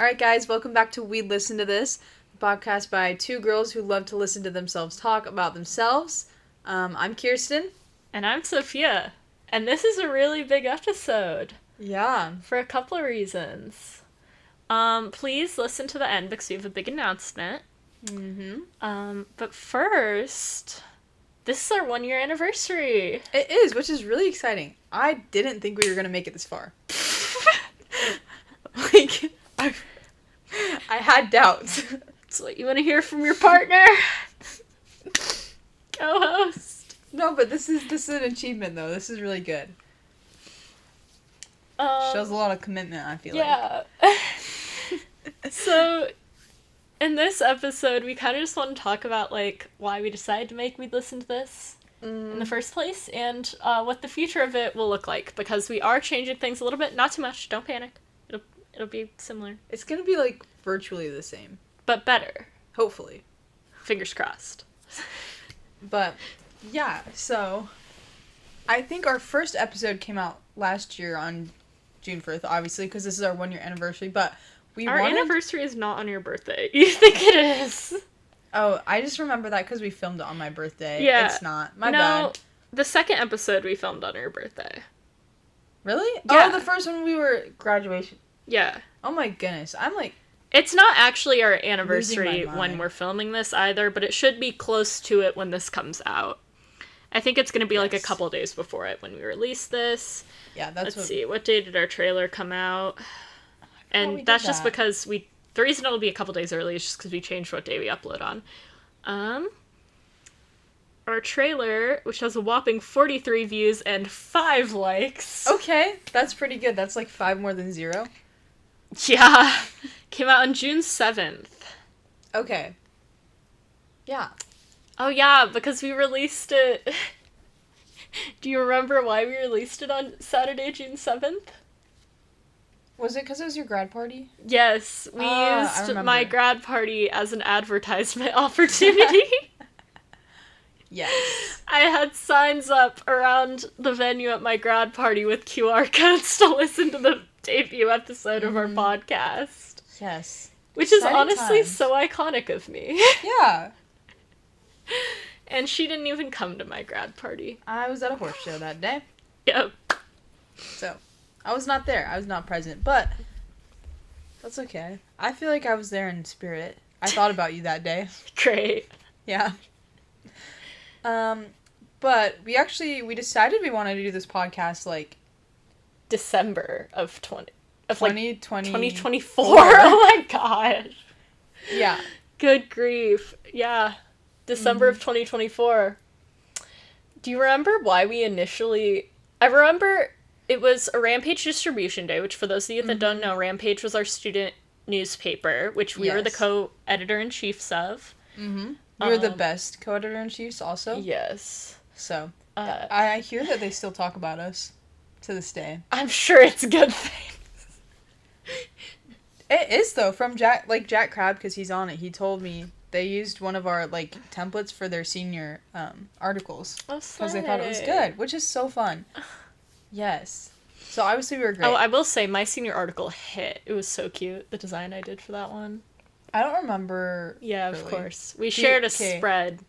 Alright guys, welcome back to We Listen to This, a podcast by two girls who love to listen to themselves talk about themselves. I'm Kirsten. And I'm Sophia. And this is a really big episode. Yeah. For a couple of reasons. Please listen to the end because we have a big announcement. But first, this is our 1-year anniversary. It is, which is really exciting. I didn't think we were going to make it this far. I had doubts. That's what you want to hear from your partner? Co-host. No, but this is an achievement, though. This is really good. Shows a lot of commitment, I feel like. Yeah. So, in this episode, we kind of just want to talk about, why we decided to make We Listen to This in the first place, and what the future of it will look like, because we are changing things a little bit. Not too much, don't panic. It'll be similar. It's gonna be, virtually the same. But better. Hopefully. Fingers crossed. But, yeah, so, I think our first episode came out last year on June 1st, obviously, because this is our 1-year anniversary, but our anniversary is not on your birthday. You think it is? Oh, I just remember that because we filmed it on my birthday. Yeah. It's not. My bad. The second episode we filmed on your birthday. Really? Yeah. Oh, the first one we were graduation. Yeah. Oh my goodness. I'm It's not actually our anniversary losing my mind. when we're filming this either, but it should be close to it when this comes out. I think it's going to be a couple days before it when we release this. Yeah, that's Let's see, what day did our trailer come out? And that's just because the reason it'll be a couple days early is just because we changed what day we upload on. Our trailer, which has a whopping 43 views and 5 likes. Okay, that's pretty good. That's 5 more than 0. Yeah. Came out on June 7th. Okay. Yeah. Oh yeah, because we released it... Do you remember why we released it on Saturday, June 7th? Was it because it was your grad party? Yes, we used my grad party as an advertisement opportunity. Yes. I had signs up around the venue at my grad party with QR codes to listen to the debut episode of our podcast. Yes. Which is honestly so iconic of me. Yeah. And she didn't even come to my grad party. I was at a horse show that day. Yep. So, I was not there. I was not present. But, that's okay. I feel like I was there in spirit. I thought about you that day. Great. Yeah. But we decided we wanted to do this podcast, December of 2020. 2024. Oh my gosh. Yeah. Good grief. Yeah. December of 2024. Do you remember why we initially... I remember it was a Rampage distribution day, which for those of you that don't know, Rampage was our student newspaper, which we were the co-editor-in-chiefs of. Mm-hmm. We were the best co-editor-in-chiefs also. Yes. So, I hear that they still talk about us to this day. I'm sure it's good things. It is, though, from Jack Crab, because he's on it. He told me they used one of our, templates for their senior articles. Oh, because they thought it was good, which is so fun. Yes. So, obviously, we were great. Oh, I will say, my senior article hit. It was so cute, the design I did for that one. I don't remember. Yeah, really. Of course. We shared a spread.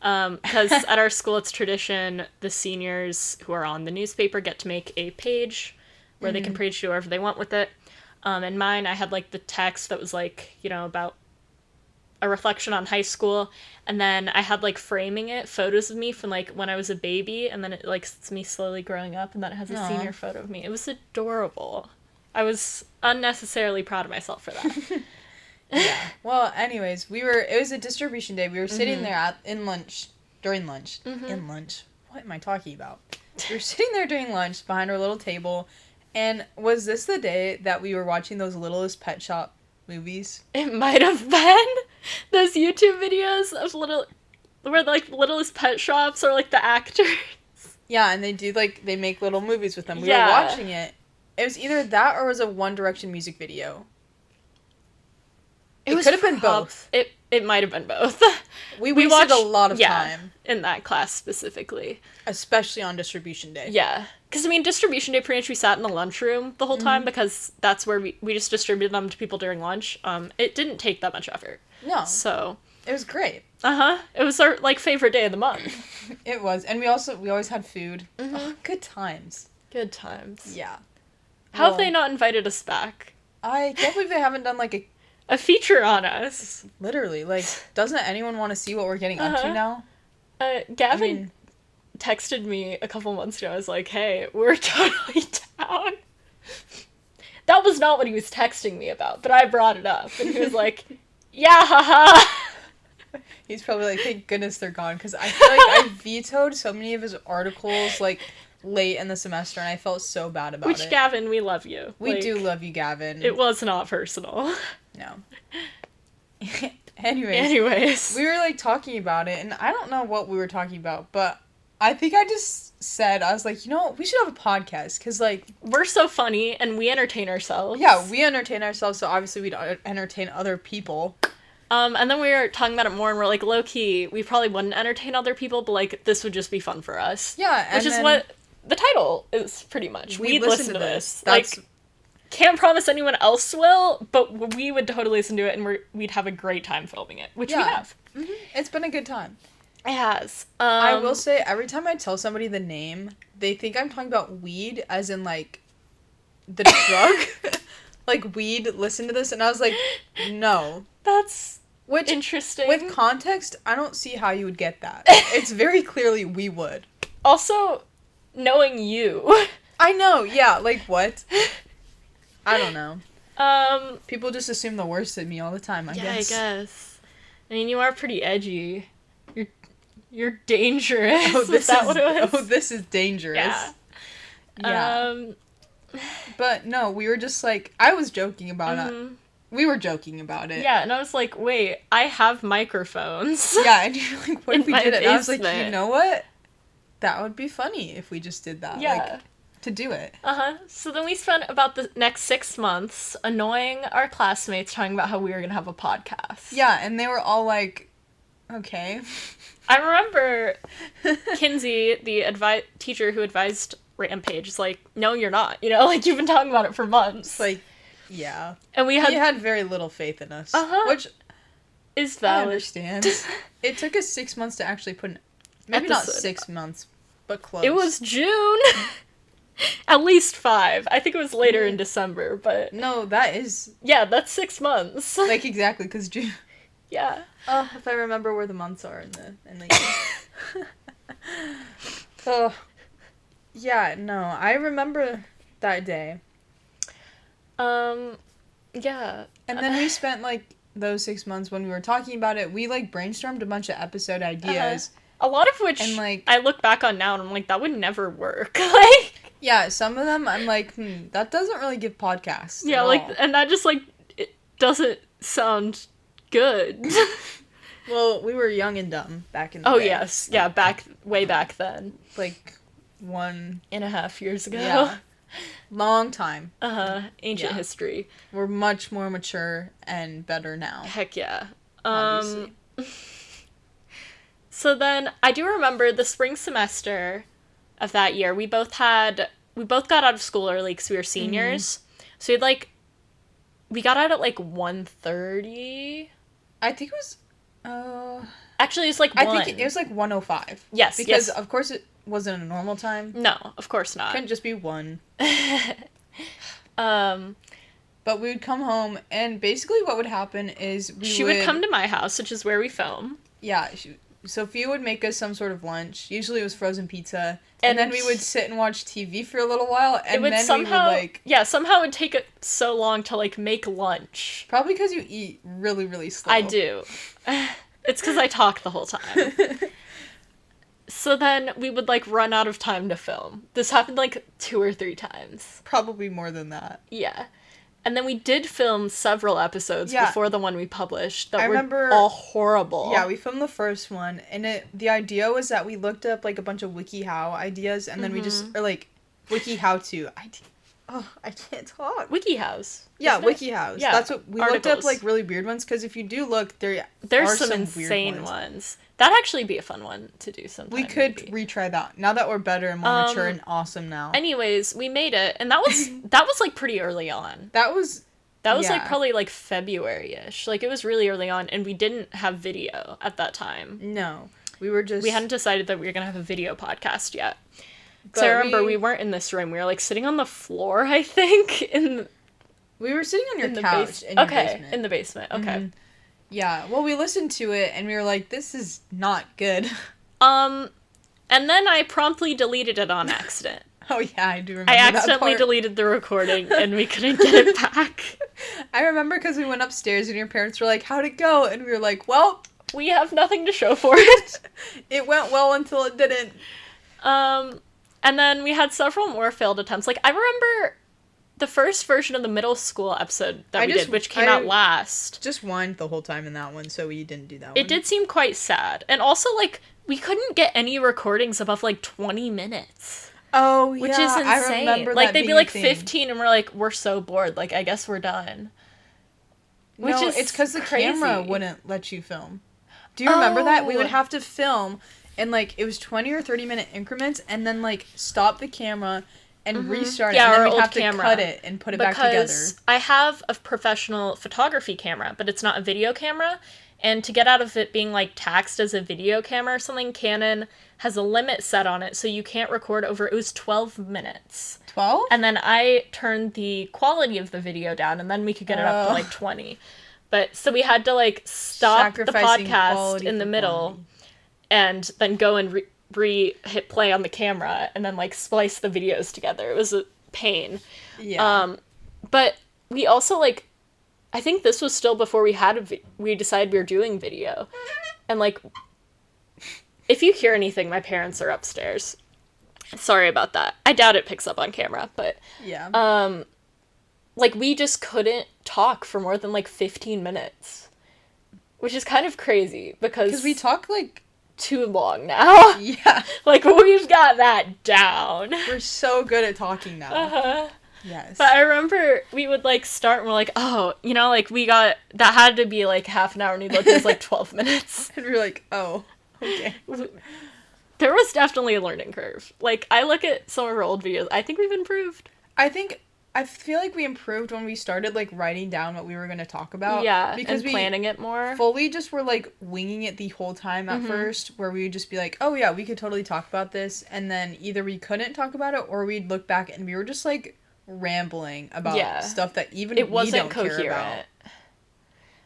Because at our school, it's tradition, the seniors who are on the newspaper get to make a page where they can page do whatever they want with it. And mine, I had, the text that was, about a reflection on high school. And then I had, framing it, photos of me from, when I was a baby. And then it's me slowly growing up. And then it has a senior photo of me. It was adorable. I was unnecessarily proud of myself for that. Yeah. Well, anyways, it was a distribution day. We were sitting there during lunch. In lunch. What am I talking about? We were sitting there during lunch behind our little table, and was this the day that we were watching those Littlest Pet Shop movies? It might have been. Those YouTube videos of where Littlest Pet Shops are the actors. Yeah, and they do they make little movies with them. We were watching it. It was either that or it was a One Direction music video. It could have been both. It might have been both. We wasted a lot of time. In that class specifically. Especially on distribution day. Yeah. Because, I mean, distribution day pretty much we sat in the lunchroom the whole time because that's where we just distributed them to people during lunch. It didn't take that much effort. No. So. It was great. It was our, like, favorite day of the month. It was. And we always had food. Oh, good times. Good times. Yeah. How have they not invited us back? I can't believe they haven't done, like, a feature on us. Literally. Like, doesn't anyone want to see what we're getting up to now? Gavin texted me a couple months ago. I was like, hey, we're totally down. That was not what he was texting me about, but I brought it up. And he was like, yeah, haha. He's probably like, thank goodness they're gone. Because I feel like I vetoed so many of his articles, like, late in the semester, and I felt so bad about it. Which, Gavin, we love you. We do love you, Gavin. It was not personal. No. Anyways. We were, like, talking about it, and I don't know what we were talking about, but I think I just said, I was like, you know, we should have a podcast, because, like... We're so funny, and we entertain ourselves. Yeah, we entertain ourselves, so obviously we'd entertain other people. And then we were talking about it more, and we're like, low-key, we probably wouldn't entertain other people, but, like, this would just be fun for us. Yeah, and which is what the title is, pretty much. We'd listen to this. Like, can't promise anyone else will, but we would totally listen to it, and we'd have a great time filming it, which we have. Mm-hmm. It's been a good time. It has. I will say, every time I tell somebody the name, they think I'm talking about weed, as in, like, the drug. Like, weed, listen to this, and I was like, no. That's interesting. With context, I don't see how you would get that. It's very clearly we would. Also, knowing you. I know, yeah, like, what? I don't know. People just assume the worst in me all the time, I guess. I guess. I mean, you are pretty edgy. You're dangerous. Oh, this is what it was? Oh, this is dangerous. Yeah. But no, we were just like, I was joking about it. We were joking about it. Yeah, and I was like, wait, I have microphones. Yeah, and you're like, what if we did it? And I was like, basement. you know what? That would be funny if we just did that. Yeah. Like, to do it. So then we spent about the next 6 months annoying our classmates, talking about how we were going to have a podcast. Yeah, and they were all like, okay. I remember Kinsey, the teacher who advised Rampage, is like, no, you're not. You know, like, you've been talking about it for months. Like, yeah. And he had very little faith in us. Which is valid. I understand. It took us 6 months to actually put maybe not 6 months, but close. It was June. At least 5. I think it was later in December, but... No, that is... Yeah, that's 6 months. Like, exactly, because June... Yeah. Oh, if I remember where the months are in the year. Oh. Yeah, no, I remember that day. Yeah. And then we spent, like, those 6 months when we were talking about it, we, like, brainstormed a bunch of episode ideas. A lot of which, and, like, I look back on now and I'm like, that would never work. Like... Yeah, some of them, I'm like, that doesn't really give podcasts. Yeah, like, and that just, like, it doesn't sound good. Well, we were young and dumb back in the day. Oh, yes. Yeah, way back then. Like, 1.5 years ago. Yeah. Long time. Ancient history. We're much more mature and better now. Heck yeah. Obviously. So then, I do remember the spring semester of that year, we both got out of school early because we were seniors. So we got out at, like, 1:30. I think it was, Actually, it was, like, 1. I think it was, like, 1:05. Yes, because, of course, it wasn't a normal time. No, of course not. It couldn't just be 1. But we would come home, and basically what would happen is she would come to my house, which is where we film. Yeah, Sophia would make us some sort of lunch. Usually it was frozen pizza. And then we would sit and watch TV for a little while, and then we would, like... Yeah, somehow it would take it so long to, like, make lunch. Probably because you eat really, really slow. I do. It's because I talk the whole time. So then we would, like, run out of time to film. This happened, like, 2 or 3 times. Probably more than that. Yeah. And then we did film several episodes before the one we published that were all horrible. Yeah, we filmed the first one, and the idea was that we looked up, like, a bunch of WikiHow ideas, and then we just, or, like, WikiHow-to. I can't talk. WikiHows. Yeah, WikiHows. Yeah, That's what we articles. looked up, like, really weird ones, because if you do look, there's some insane ones. That'd actually be a fun one to do sometime. We could retry that, now that we're better and more mature and awesome now. Anyways, we made it, and that was, like, pretty early on. That was, like, probably, like, February-ish. Like, it was really early on, and we didn't have video at that time. No. We hadn't decided that we were gonna have a video podcast yet. So I remember we weren't in this room. We were, like, sitting on the floor, I think, we were sitting on your couch in your basement. In the basement. Okay. Mm-hmm. Yeah. Well, we listened to it, and we were like, this is not good. And then I promptly deleted it on accident. Oh, yeah, I do remember I accidentally deleted the recording, and we couldn't get it back. I remember because we went upstairs, and your parents were like, how'd it go? And we were like, well... We have nothing to show for it. It went well until it didn't. And then we had several more failed attempts. Like, I remember the first version of the middle school episode that we did, which came out last. Just whined the whole time in that one, so we didn't do that one. It did seem quite sad. And also, like, we couldn't get any recordings above, like, 20 minutes. Oh, yeah. Which is insane. I remember like, that they'd be, like, 15, and we're like, we're so bored. Like, I guess we're done. Which is it's because the camera wouldn't let you film. Do you remember that? We would have to film... And, like, it was 20 or 30-minute increments, and then, like, stop the camera and restart it, and then we'd have to cut it and put it back together. Because I have a professional photography camera, but it's not a video camera, and to get out of it being, like, taxed as a video camera or something, Canon has a limit set on it, so you can't record over, it was 12 minutes. 12? And then I turned the quality of the video down, and then we could get it up to, like, 20. But, so we had to, like, stop the podcast in the middle... And then go and hit play on the camera, and then, like, splice the videos together. It was a pain. Yeah. But we also, like, I think this was still before we decided we were doing video. And, like, if you hear anything, my parents are upstairs. Sorry about that. I doubt it picks up on camera, but... Yeah. Like, we just couldn't talk for more than, like, 15 minutes. Which is kind of crazy, because we talk, like... too long now. Yeah. Like, we've got that down. We're so good at talking now. Uh-huh. Yes. But I remember we would, like, start and we're like, oh, you know, like, that had to be, like, half an hour, and we looked, it was, like, 12 minutes. And we were like, oh, okay. There was definitely a learning curve. Like, I look at some of our old videos, I think we've improved. I feel like we improved when we started, like, writing down what we were going to talk about. Yeah, because and planning it more. Fully just were, like, winging it the whole time at first, where we would just be like, oh, yeah, we could totally talk about this, and then either we couldn't talk about it, or we'd look back and we were just, like, rambling about stuff that even we don't care about.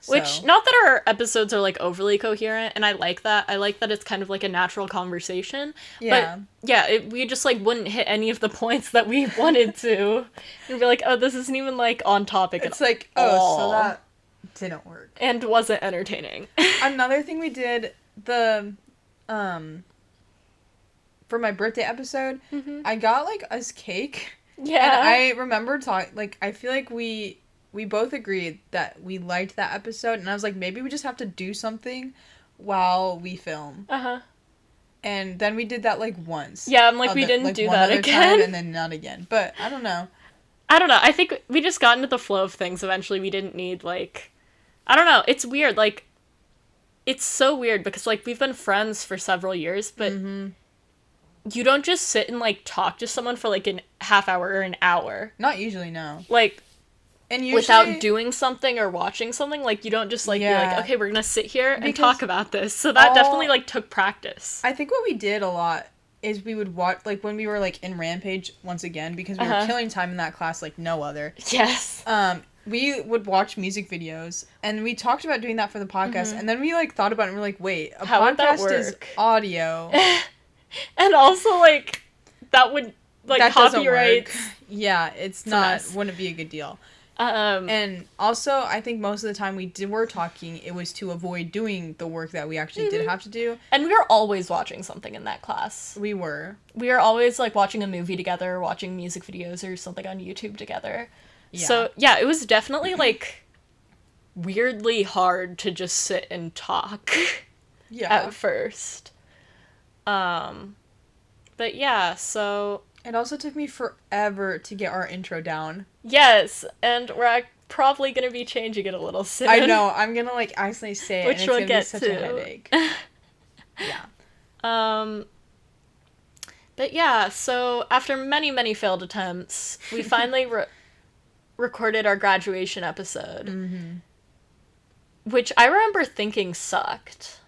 Which, not that our episodes are, like, overly coherent, and I like that. I like that it's kind of, like, a natural conversation. Yeah. But, yeah, we just, like, wouldn't hit any of the points that we wanted to. And be like, oh, this isn't even, like, on topic at all. It's like, oh, so that didn't work. And wasn't entertaining. Another thing we did, for my birthday episode, I got, like, us cake. Yeah. And I remember I feel like we both agreed that we liked that episode, and I was like, maybe we just have to do something while we film. Uh-huh. And then we did that, like, once. Yeah, I'm like, we didn't do that again. And then not again. But, I don't know. I think we just got into the flow of things eventually. We didn't need, like... I don't know. It's weird. Like, it's so weird because, like, we've been friends for several years, but you don't just sit and, like, talk to someone for, like, a half hour or an hour. Not usually, no. Like... And usually, without doing something or watching something, like, you don't just, like, be like, okay, we're gonna sit here and talk about this. So that definitely, like, took practice. I think what we did a lot is we would watch, like, when we were, like, in Rampage, once again, because we were killing time in that class like no other. Yes. We would watch music videos, and we talked about doing that for the podcast, and then we, like, thought about it, and we're like, wait, a podcast is audio. And also, like, that would, like, that copyrights. Yeah, it's not, wouldn't be a good deal. And also, I think most of the time we were talking, it was to avoid doing the work that we actually did have to do. And we were always watching something in that class. We were. We were always, like, watching a movie together, watching music videos or something on YouTube together. Yeah. So, yeah, it was definitely, like, weirdly hard to just sit and talk. At first. But, yeah, so... It also took me forever to get our intro down. Yes, and we're probably going to be changing it a little soon. I know. I'm going to, like, accidentally say it, which and it's we'll going to be such a headache. Yeah. But yeah, so after many, many failed attempts, we finally recorded our graduation episode. Mm-hmm. Which I remember thinking sucked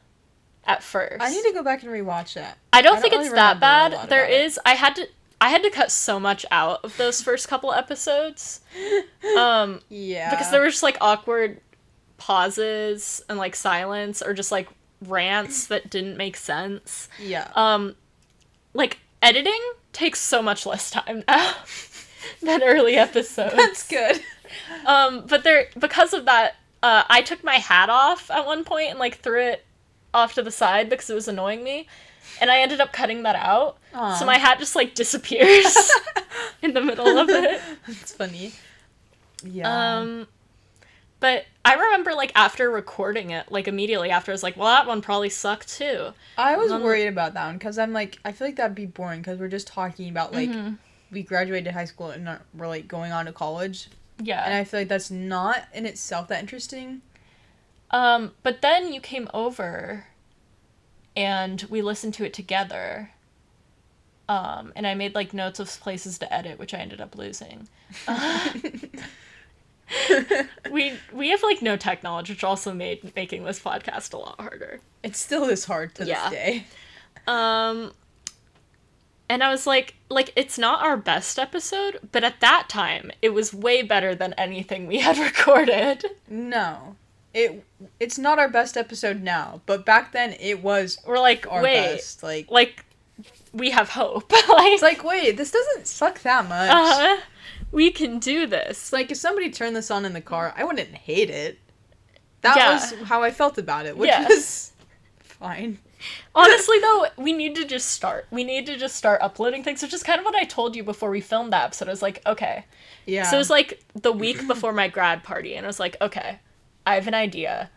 at first. I need to go back and rewatch that. I don't think it's that bad. There is... I had to cut so much out of those first couple episodes. Yeah. Because there were just, like, awkward pauses and, like, silence or just, like, rants that didn't make sense. Yeah. Like, editing takes so much less time now than early episodes. That's good. But because of that, I took my hat off at one point and, like, threw it off to the side because it was annoying me. And I ended up cutting that out. Aww. So my hat just, like, disappears in the middle of it. That's funny. Yeah. But I remember, like, after recording it, like, immediately after, I was like, well, that one probably sucked, too. I was worried about that one, because I'm like, I feel like that'd be boring, because we're just talking about, like, we graduated high school and we're, like, going on to college. Yeah. And I feel like that's not, in itself, that interesting. But then you came over, and we listened to it together. And I made, like, notes of places to edit, which I ended up losing. We have, like, no tech knowledge, which also made making this podcast a lot harder. It still is hard to this day. And I was like, it's not our best episode, but at that time, it was way better than anything we had recorded. No. It's not our best episode now, but back then it was We're like, our wait, best. Like, we have hope. It's like, wait, this doesn't suck that much. We can do this. Like, if somebody turned this on in the car, I wouldn't hate it. That was how I felt about it, which was fine. Honestly, though, we need to just start. We need to just start uploading things, which is kind of what I told you before we filmed that episode. I was like, okay. Yeah. So it was, like, the week before my grad party, and I was like, okay, I have an idea.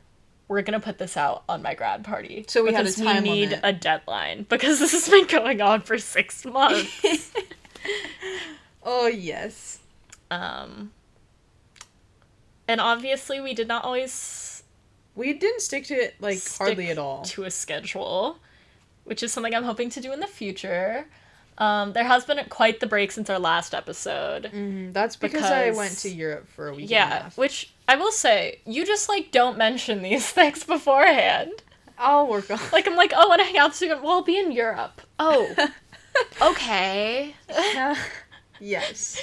We're gonna put this out on my grad party. So we had a time we need limit. a deadline, because this has been going on for 6 months. Oh, yes. And obviously we did not always... We didn't stick to it, like, hardly at all. To a schedule, which is something I'm hoping to do in the future. There has been quite the break since our last episode. That's because I went to Europe for a week and a half. Which, I will say, you just, like, don't mention these things beforehand. I'll work on it. Like, I'm like, oh, I want to hang out this weekend. Well, I'll be in Europe. Oh. Okay. Yes.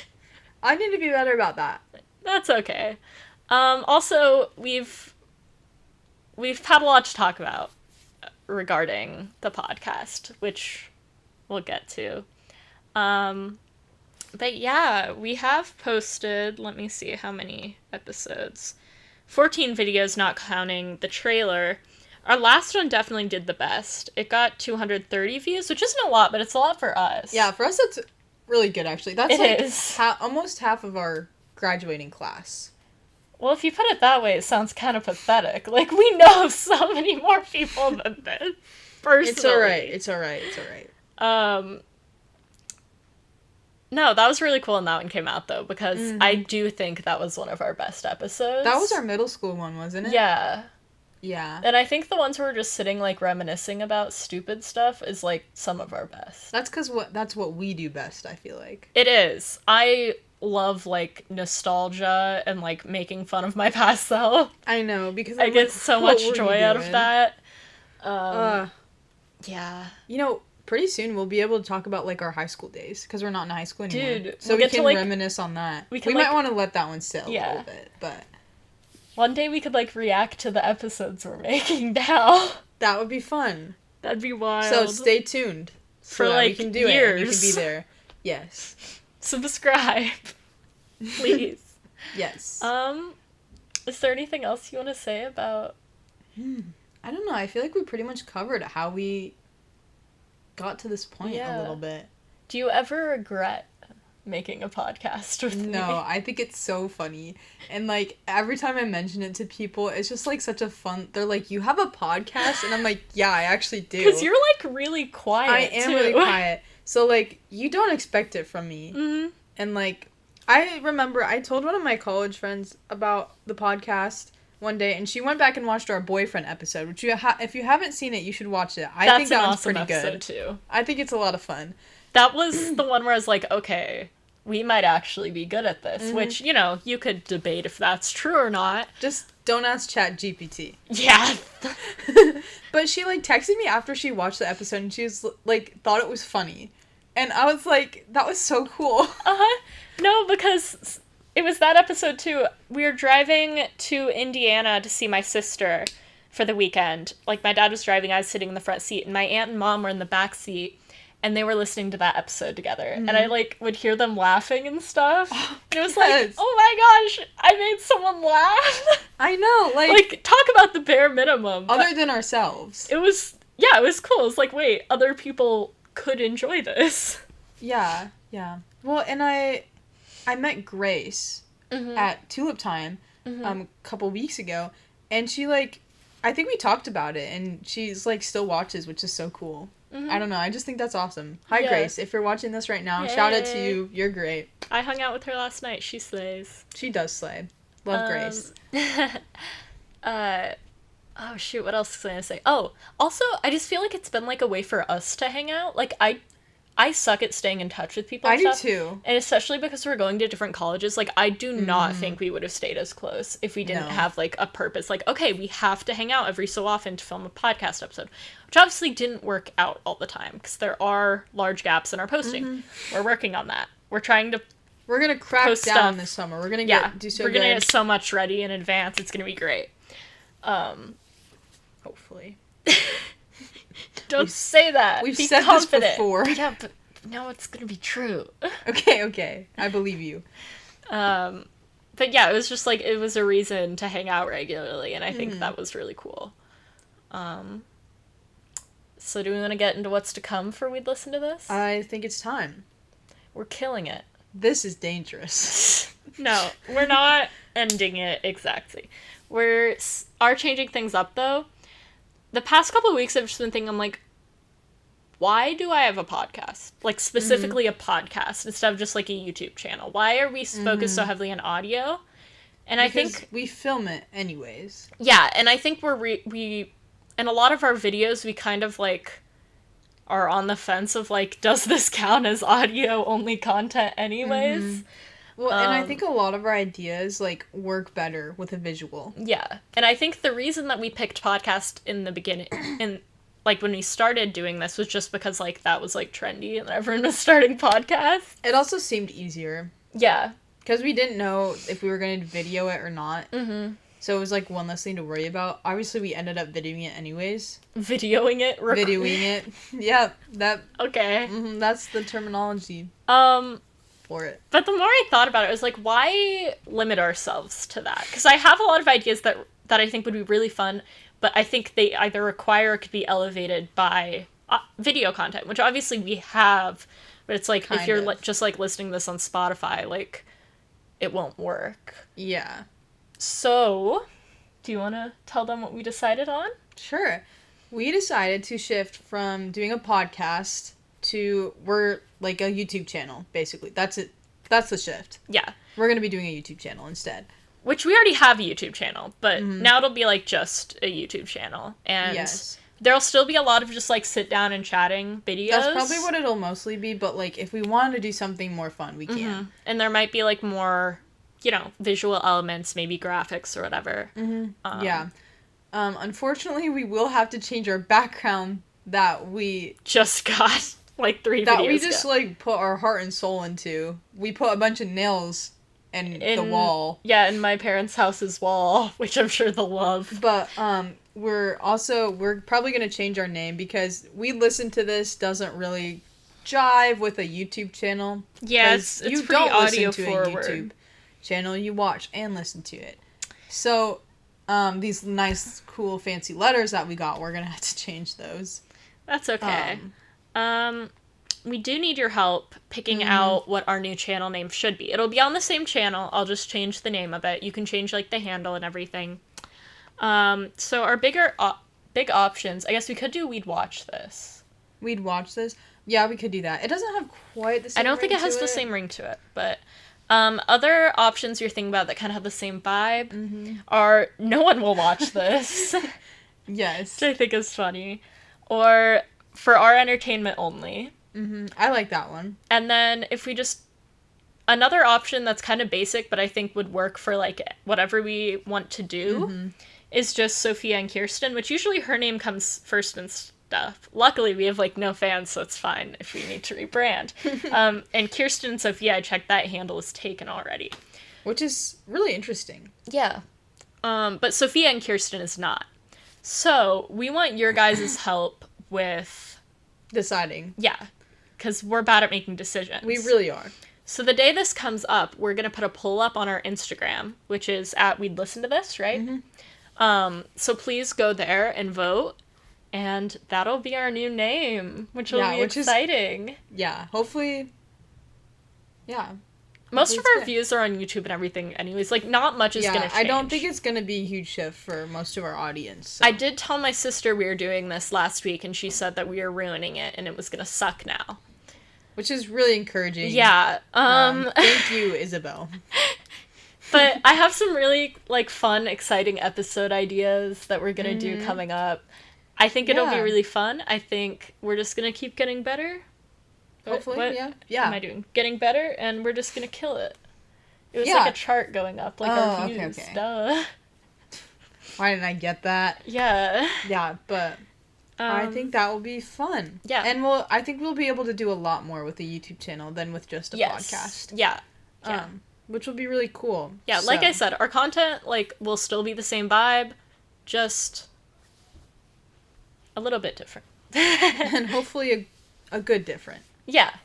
I need to be better about that. That's okay. Also, we've had a lot to talk about regarding the podcast, which we'll get to. But yeah, we have posted, let me see how many episodes. 14 videos, not counting the trailer. Our last one definitely did the best. It got 230 views, which isn't a lot, but it's a lot for us. Yeah, for us it's really good, actually. That's it is. Almost half of our graduating class. Well, if you put it that way, it sounds kind of pathetic. Like, we know so many more people than this, personally. It's alright. No, that was really cool when that one came out, though, because I do think that was one of our best episodes. That was our middle school one, wasn't it? Yeah. Yeah. And I think the ones where we're just sitting, like, reminiscing about stupid stuff is, like, some of our best. That's because that's what we do best, I feel like. It is. I love, like, nostalgia and, like, making fun of my past self. I know, because I get so much joy out of that. Yeah. You know, pretty soon we'll be able to talk about, like, our high school days, because we're not in high school anymore. Dude, so we can reminisce on that. We might want to let that one sit a little bit, but... One day we could, like, react to the episodes we're making now. That would be fun. That'd be wild. So stay tuned. For, like, we can do years. It and you can be there. Yes. Subscribe. Please. Yes. Is there anything else you want to say about... I don't know. I feel like we pretty much covered how we got to this point a little bit. Do you ever regret making a podcast with me? No, I think it's so funny. And, like, every time I mention it to people, it's just, like, such a fun... They're like, you have a podcast? And I'm like, yeah, I actually do. Because you're, like, really quiet, I am really quiet. So, like, you don't expect it from me. Mm-hmm. And, like, I remember I told one of my college friends about the podcast one day, and she went back and watched our boyfriend episode, which if you haven't seen it, you should watch it. I think that one's awesome pretty good. Too. I think it's a lot of fun. That was the one where I was like, okay, we might actually be good at this, which, you know, you could debate if that's true or not. Just don't ask ChatGPT. Yeah. But she, like, texted me after she watched the episode, and she was, like, thought it was funny. And I was like, that was so cool. Uh-huh. No, because it was that episode, too. We were driving to Indiana to see my sister for the weekend. Like, my dad was driving, I was sitting in the front seat, and my aunt and mom were in the back seat. And they were listening to that episode together. Mm-hmm. And I, like, would hear them laughing and stuff. And it was like, oh my gosh, I made someone laugh. I know, like... Like, talk about the bare minimum. Other than ourselves. It was cool. It was like, wait, other people could enjoy this. Yeah. Well, and I met Grace at Tulip Time a couple weeks ago. And she, like... I think we talked about it. And she's, like, still watches, which is so cool. Mm-hmm. I don't know. I just think that's awesome. Hi, Grace. If you're watching this right now, shout out to you. You're great. I hung out with her last night. She slays. She does slay. Love Grace. Oh, shoot. What else was I going to say? Oh, also, I just feel like it's been, like, a way for us to hang out. Like, I suck at staying in touch with people and stuff. I do, too. And especially because we're going to different colleges. Like, I do not think we would have stayed as close if we didn't have, like, a purpose. Like, okay, we have to hang out every so often to film a podcast episode. Which obviously didn't work out all the time. Because there are large gaps in our posting. Mm-hmm. We're working on that. We're trying to... We're going to crack down stuff this summer. We're going to do so we're going to get so much ready in advance. It's going to be great. Hopefully. Don't say that. We've Be said confident. This before. Yeah, but now it's gonna be true. Okay. I believe you. But yeah, it was just like, it was a reason to hang out regularly, and I think that was really cool. So do we want to get into what's to come for We'd Listen to This? I think it's time. We're killing it. This is dangerous. No, we're not ending it exactly. We are changing things up, though. The past couple of weeks, I've just been thinking, I'm like, why do I have a podcast? Like, specifically a podcast instead of just, like, a YouTube channel. Why are we focused so heavily on audio? And I think... we film it anyways. Yeah, and I think we... In a lot of our videos, we kind of, like, are on the fence of, like, does this count as audio-only content anyways? Mm-hmm. Well, and I think a lot of our ideas, like, work better with a visual. Yeah. And I think the reason that we picked podcast in the beginning, like, when we started doing this, was just because, like, that was, like, trendy and everyone was starting podcasts. It also seemed easier. Yeah. Because we didn't know if we were going to video it or not. Mm-hmm. So it was, like, one less thing to worry about. Obviously, we ended up videoing it anyways. Videoing it? Videoing it. Yeah, that... Okay. That's the terminology. For it. But the more I thought about it, I was like, why limit ourselves to that? Because I have a lot of ideas that I think would be really fun, but I think they either require or could be elevated by video content, which obviously we have, but it's like, if you're just, like, listening to this on Spotify, like, it won't work. Yeah. So, do you want to tell them what we decided on? Sure. We decided to shift from doing a podcast to, we're, like, a YouTube channel, basically. That's it. That's the shift. Yeah. We're going to be doing a YouTube channel instead. Which we already have a YouTube channel, but now it'll be, like, just a YouTube channel. And there'll still be a lot of just, like, sit down and chatting videos. That's probably what it'll mostly be, but, like, if we wanted to do something more fun, we can. Mm-hmm. And there might be, like, more, you know, visual elements, maybe graphics or whatever. Mm-hmm. Yeah. Unfortunately, we will have to change our background that we... just got, like, 3 videos that we just, like, put our heart and soul into. We put a bunch of nails in the wall. Yeah, in my parents' house's wall, which I'm sure they'll love. But, we're probably going to change our name because We Listen to This doesn't really jive with a YouTube channel. Yeah, it's pretty audio forward. A YouTube channel, you watch and listen to it. So, these nice, cool, fancy letters that we got, we're going to have to change those. That's okay. We do need your help picking out what our new channel name should be. It'll be on the same channel. I'll just change the name of it. You can change, like, the handle and everything. So our big options, I guess we could do We'd Watch This. We'd Watch This? Yeah, we could do that. It doesn't have quite the same I don't think it has the same ring to it, but other options you're thinking about that kind of have the same vibe are no one will watch this. Yes. Which I think is funny. Or for our entertainment only. I like that one. And then if we just... Another option that's kind of basic, but I think would work for, like, whatever we want to do is just Sophia and Kirsten, which usually her name comes first and stuff. Luckily, we have, like, no fans, so it's fine if we need to rebrand. And Kirsten and Sophia, I checked that handle is taken already. Which is really interesting. Yeah. But Sophia and Kirsten is not. So, we want your guys' help with... Deciding. Yeah. Because we're bad at making decisions. We really are. So the day this comes up, we're going to put a poll up on our Instagram, which is at We'd Listen to This, right? So please go there and vote, and that'll be our new name, which will be exciting. Hopefully, Most of our views are on YouTube and everything anyways. Like, not much is going to change. I don't think it's going to be a huge shift for most of our audience. So. I did tell my sister we were doing this last week, and she said that we were ruining it, and it was going to suck now. Which is really encouraging. Yeah. Thank you, Isabel. But I have some really, like, fun, exciting episode ideas that we're going to do coming up. I think it'll be really fun. I think we're just going to keep getting better. Hopefully, What am I doing? Getting better, and we're just going to kill it. It was like a chart going up, like our views. Okay. Duh. Why didn't I get that? Yeah. Yeah, but... I think that will be fun. Yeah. And I think we'll be able to do a lot more with the YouTube channel than with just a podcast. Yeah. Which will be really cool. Yeah, like I said, our content, like, will still be the same vibe, just a little bit different. And hopefully a good different. Yeah.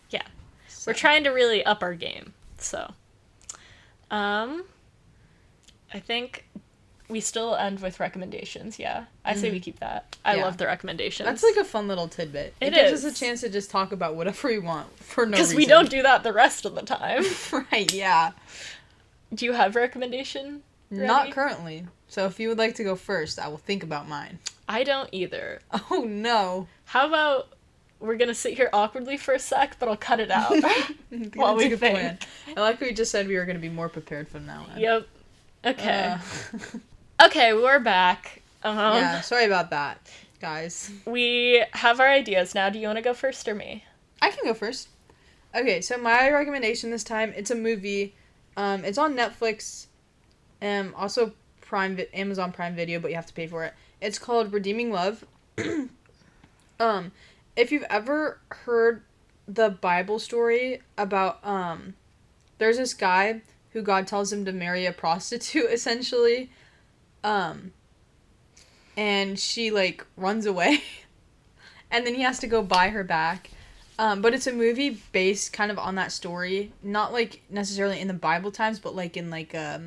So. We're trying to really up our game, so. I think... We still end with recommendations, yeah. I say we keep that. I love the recommendations. That's like a fun little tidbit. It gives us a chance to just talk about whatever we want for no reason. Because we don't do that the rest of the time. Right, yeah. Do you have a recommendation ready? Not currently. So if you would like to go first, I will think about mine. I don't either. Oh, no. How about we're going to sit here awkwardly for a sec, but I'll cut it out while we think. Plan. I like we just said we were going to be more prepared from now on. Yep. Okay. Okay, we're back. Yeah, sorry about that, guys. We have our ideas now. Do you want to go first or me? I can go first. Okay, so my recommendation this time, it's a movie. It's on Netflix, also Amazon Prime Video, but you have to pay for it. It's called Redeeming Love. If you've ever heard the Bible story about, there's this guy who God tells him to marry a prostitute, essentially. And she, like, runs away. And then he has to go buy her back. But it's a movie based kind of on that story. Not, like, necessarily in the Bible times, but, like, in, like, I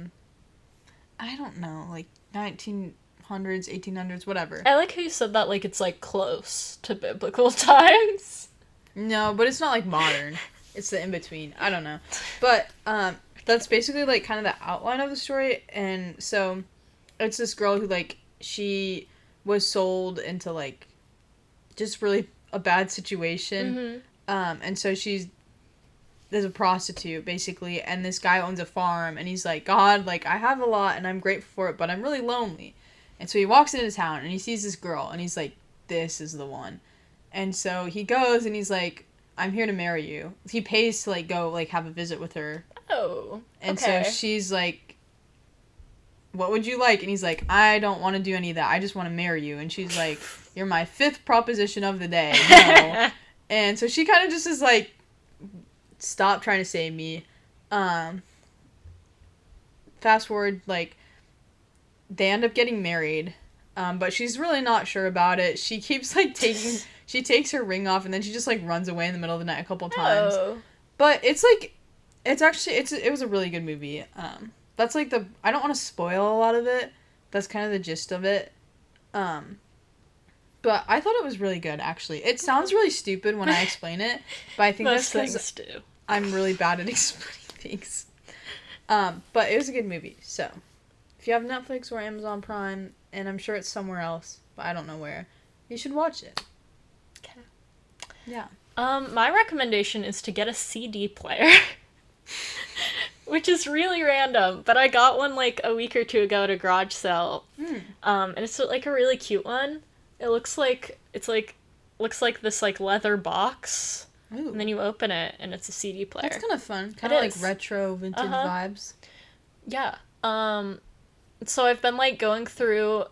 don't know, like, 1900s, 1800s, whatever. I like how you said that like it's, like, close to biblical times. No, but it's not, like, modern. It's the in-between. I don't know. But, that's basically, like, kind of the outline of the story. And so... It's this girl who, like, she was sold into, like, just really a bad situation. And so there's a prostitute, basically, and this guy owns a farm, and he's like, God, like, I have a lot, and I'm grateful for it, but I'm really lonely. And so he walks into town, and he sees this girl, and he's like, this is the one. And so he goes, and he's like, I'm here to marry you. He pays to, like, go, like, have a visit with her. Oh, And so she's like, what would you like? And he's like, I don't want to do any of that. I just want to marry you. And she's like, you're my 5th proposition of the day. No. And so she kind of just is like, stop trying to save me. Fast forward, like, they end up getting married. But she's really not sure about it. She keeps, like, she takes her ring off and then she just, like, runs away in the middle of the night a couple times. Oh. But it's, like, it was a really good movie. That's, like, I don't want to spoil a lot of it. That's kind of the gist of it. But I thought it was really good, actually. It sounds really stupid when I explain it, but I think that's because I'm really bad at explaining things. But it was a good movie, so. If you have Netflix or Amazon Prime, and I'm sure it's somewhere else, but I don't know where, you should watch it. Okay. Yeah. My recommendation is to get a CD player. Which is really random, but I got one like a week or two ago at a garage sale. And it's like a really cute one. It looks like this like leather box. Ooh. And then you open it and it's a CD player. That's kind of fun. Kind of like retro vintage vibes. Yeah. So I've been like going through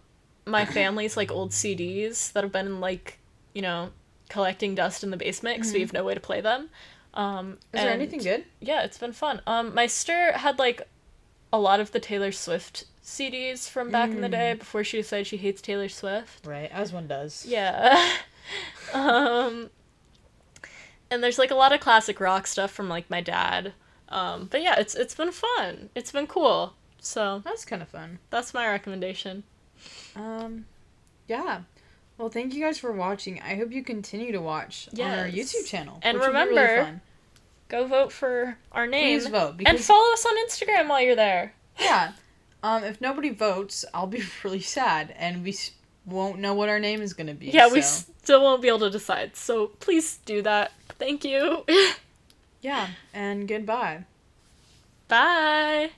my family's like old CDs that have been like, you know, collecting dust in the basement because we have no way to play them. Is there anything good? Yeah, it's been fun. My sister had like a lot of the Taylor Swift CDs from back in the day before she decided she hates Taylor Swift. Right, as one does. Yeah. And there's like a lot of classic rock stuff from like my dad. But yeah, it's been fun. It's been cool. So that's kind of fun. That's my recommendation. Yeah. Well, thank you guys for watching. I hope you continue to watch on our YouTube channel. And remember, really go vote for our name. Please vote. And follow us on Instagram while you're there. Yeah. If nobody votes, I'll be really sad, and we won't know what our name is going to be. Yeah, we still won't be able to decide. So please do that. Thank you. Yeah, and goodbye. Bye.